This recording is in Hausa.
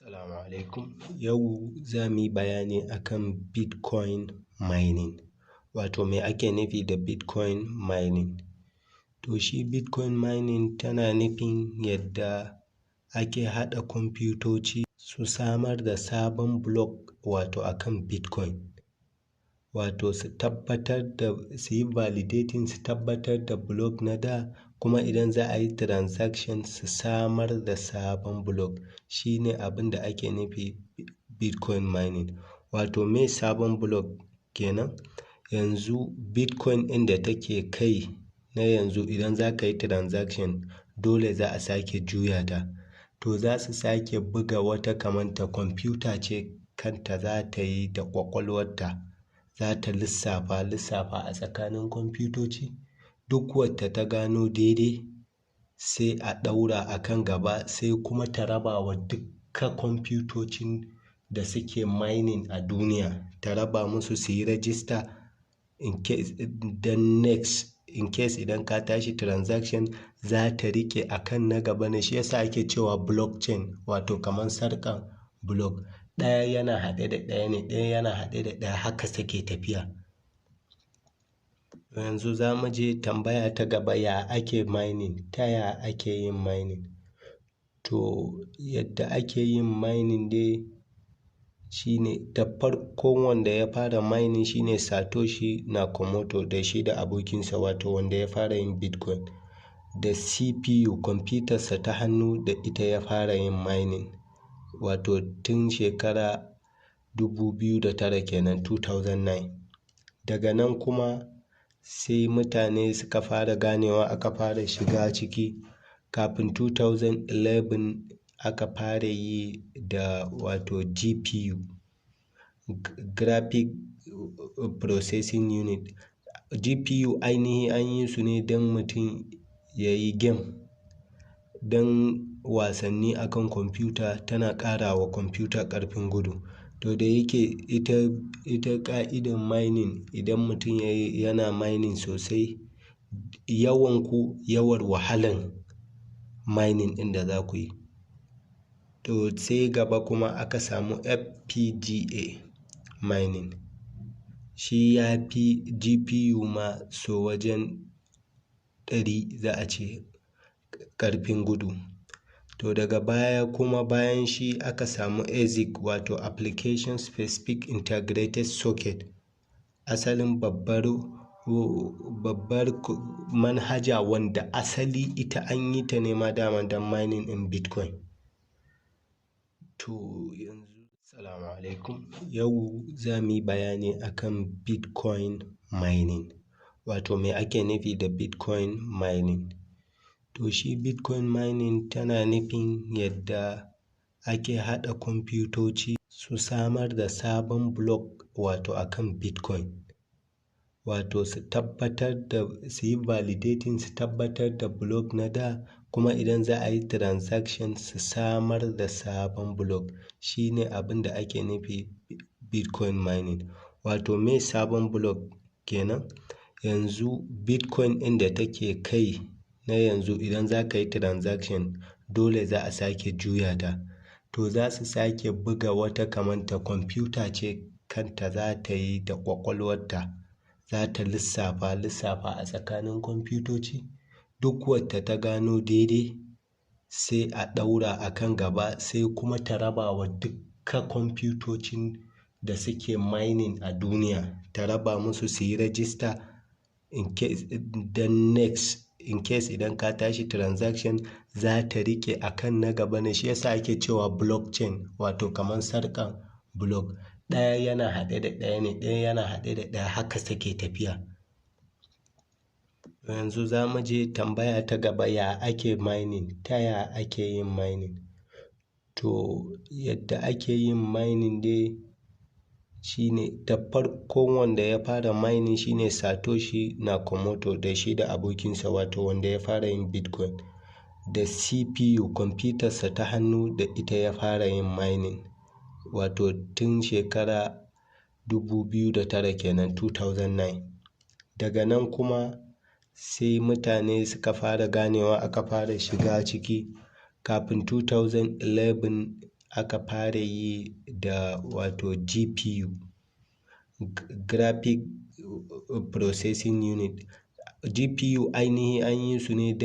Assalamu alaikum. Yau za mu yi bayani akan Bitcoin mining. Wato me ake nufi da Bitcoin mining? To shi Bitcoin mining tana nufin yadda ake haɗa kwamfutoci su samar da sabon block wato akan Bitcoin. Wato su yi validating su tabbatar da block na da, kuma idan za a yi transaction su samar da sabon block. Shi ne abin da ake nufi Bitcoin mining. Wato me sabon block kenan? Yanzu Bitcoin ɗin da take kai na yanzu idan za ka yi transaction dole za a sake juya ta. To za su sake buga wata kamar ta kwamfuta ce kanta za ta yi da ƙwaƙwalwarta. Za ta lissafa a tsakanin kwamfutoci. Duk wadda ta gano daidai sai a ɗaura a kan gaba, sai kuma ta raba wa dukka kwamfutocin da suke mining a duniya. Ta raba musu su yi register in case idan ka tashi transaction za ta riƙe a kan na gaba ne. Shi yasa ake cewa blockchain, wato kamar sarƙan block. Ɗaya yana haɗe da ɗaya ne, ɗaya yana haɗe da ɗaya, haka suke tafiya. Yanzu za mu je tambaya ta gaba, ya ake mining? Ta ya ake yin mining? To yadda ake yin mining dai shi ne, da farko wanda ya fara mining shi ne Satoshi Nakamoto da shi da abokinsa, wato wanda ya fara yin Bitcoin. Da CPU kwamfutarsa ta hannu da ita ya fara yin mining. Wato tun shekara 2009 kenan, 2009. Daga nan kuma sai mutane suka fara ganewa, aka fara shiga ciki. Kafin 2011 aka fara yi da wato GPU, Graphic Processing Unit. GPU ainihi an yi su ne don mutum ya yi game, don wasanni akan kwamfuta. Tana ƙara wa kwamfuta ƙarfin gudu. To da yake ita ƙa'idar mining, idan mutum yana mining sosai, yawan wahalan mining ɗin da za ku yi. To sai gaba kuma aka samu FPGA mining. Shi ya fi GPU ma so wajen 100 za a ce ƙarfin gudu. To daga baya kuma bayan shi aka samu ASIC, wato Application Specific Integrated Circuit. Asalin babbar manhaja wanda asali ita an yi ta ne ma dama don mining ɗin Bitcoin. To yanzu, assalamu alaikum. Yau za mu yi bayani akan Bitcoin mining. Wato me ake nufi da Bitcoin mining? To shi Bitcoin mining tana nufin yadda ake haɗa kwamfutoci su samar da sabon block wato akan Bitcoin. Wato su yi validating su tabbatar da block na da, kuma idan za a yi transaction su samar da sabon block. Shi ne abin da ake nufi Bitcoin mining. Wato me sabon block kenan? Yanzu Bitcoin ɗin da take kai na yanzu idan za ka yi transaction dole za a sake juya ta. To za su sake buga wata kamar ta kwamfuta ce kanta za ta yi da ƙwaƙwalwarta. Za ta lissafa a tsakanin kwamfutoci. Duk wadda ta gano daidai sai a ɗaura a kan gaba, sai kuma ta raba wa dukka kwamfutocin da suke mining a duniya. Ta raba musu su yi register in case idan ka tashi transaction za ta riƙe a kan na gaba ne. Shi yasa ake cewa blockchain, wato kamar sarƙan block. Ɗaya yana haɗe da ɗaya ne, ɗaya yana haɗe da ɗaya, haka suke tafiya. Yanzu za mu je tambaya ta gaba, ya ake mining? Ta ya ake yin mining? To yadda ake yin mining dai shi ne, da farko wanda ya fara mining shi ne Satoshi Nakamoto da shi da abokinsa, wato wanda ya fara yin Bitcoin. Da CPU kwamfutarsa ta hannu da ita ya fara yin mining. Wato tun shekara 2009 kenan, 2009. Daga nan kuma sai mutane suka fara ganewa, aka fara shiga ciki. Kafin 2011 aka fara yi da wato GPU, Graphic Processing Unit. GPU ainihi an yi su ne don